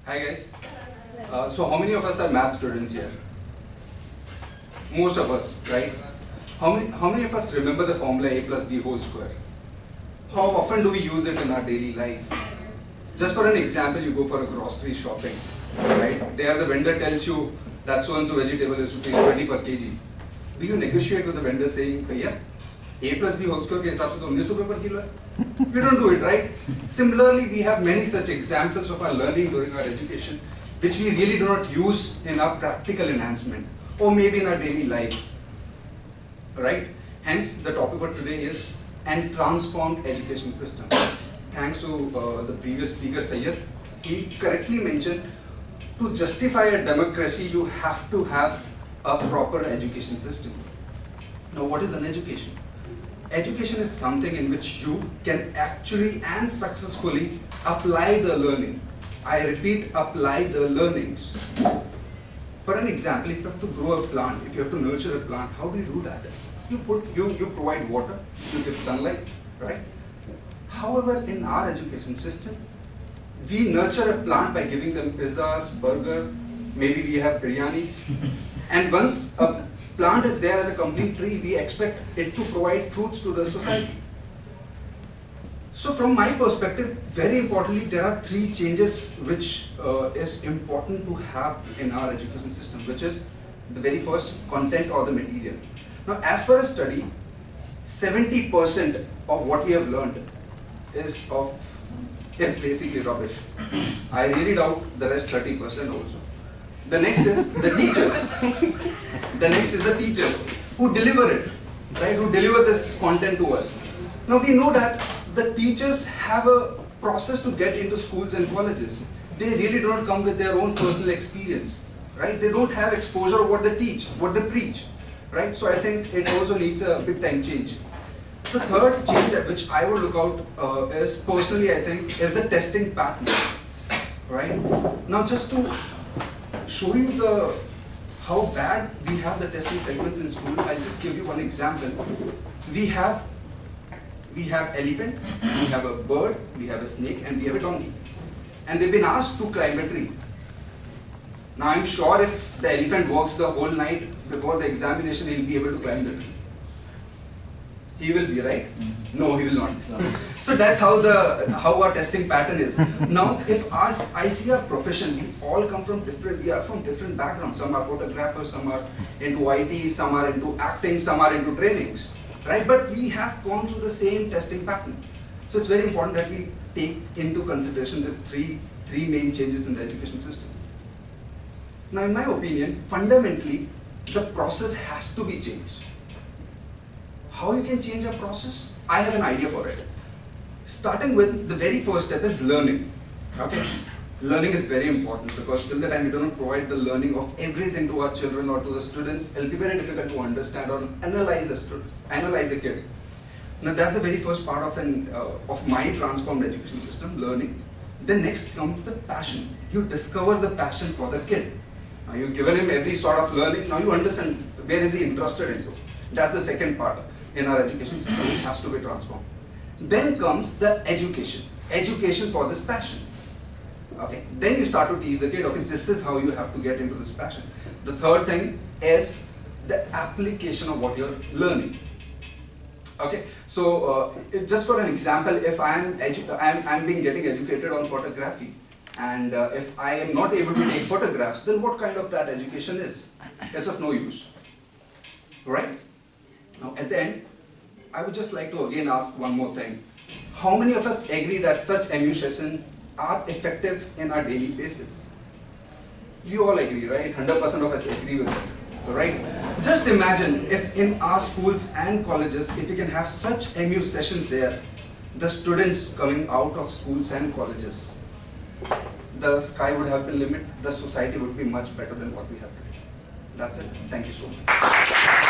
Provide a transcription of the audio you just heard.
Hi guys. So how many of us are math students here? Most of us, right? How many of us remember the formula a plus b whole square? How often do we use it in our daily life? Just for an example, you go for a grocery shopping, right? There the vendor tells you that so and so vegetable is rupees 20 per kg. Do you negotiate with the vendor saying, "Bhaiya, a plus b whole square के हिसाब से तो 19 रुपए per kilo है?" We don't do it, right? Similarly, we have many such examples of our learning during our education, which we really do not use in our practical enhancement, or maybe in our daily life, right? Hence, the topic for today is and transformed education system. Thanks to the previous speaker, Sayyid, he correctly mentioned to justify a democracy, you have to have a proper education system. Now, what is an education? Education is something in which you can actually and successfully apply the learning. I repeat, apply the learnings. For an example, if you have to grow a plant, if you have to nurture a plant, how do you do that? You provide water, you give sunlight, right? However, in our education system, we nurture a plant by giving them pizzas, burger, maybe we have biryanis, and once a plant is there as a complete tree, we expect it to provide fruits to the society. So from my perspective, very importantly, there are three changes which is important to have in our education system, which is the very first, content or the material. Now, as per a study, 70% of what we have learned is basically rubbish. I really doubt the rest 30% also. The next is the teachers. The next is the teachers who deliver it, right? Who deliver this content to us. Now we know that the teachers have a process to get into schools and colleges. They really do not come with their own personal experience, right? They don't have exposure of what they teach, what they preach, right? So I think it also needs a big time change. The third change at which I would look out is, personally I think, is the testing pattern, right? Now just to show you how bad we have the testing segments in school, I'll just give you one example. We have elephant, we have a bird, we have a snake, and we have a donkey. And they've been asked to climb a tree. Now I'm sure if the elephant walks the whole night before the examination, he'll be able to climb the tree. He will be, right? No, he will not. So that's how our testing pattern is. Now, if I see our profession, we all come from different backgrounds. Some are photographers, some are into IT, some are into acting, some are into trainings, right? But we have gone through the same testing pattern. So it's very important that we take into consideration these three main changes in the education system. Now, in my opinion, fundamentally, the process has to be changed. How you can change a process? I have an idea for it. Starting with the very first step is learning. Okay, learning is very important because till the time we do not provide the learning of everything to our children or to the students, it will be very difficult to understand or analyze a kid. Now that's the very first part of my transformed education system, learning. Then next comes the passion. You discover the passion for the kid. Now you've given him every sort of learning. Now you understand where is he interested into. That's the second part in our education system, which has to be transformed. Then comes the education for this passion. Okay, then you start to teach the kid, okay, this is how you have to get into this passion. The third thing is the application of what you're learning. Okay, so just for an example, if I'm getting educated on photography, and if I am not able to take photographs, then what kind of that education is? It's of no use, right? Now, at the end, I would just like to again ask one more thing. How many of us agree that such MU sessions are effective in our daily basis? You all agree, right? 100% of us agree with it, right? Just imagine if in our schools and colleges, if we can have such MU sessions there, the students coming out of schools and colleges, the sky would have been limit, the society would be much better than what we have today. That's it. Thank you so much.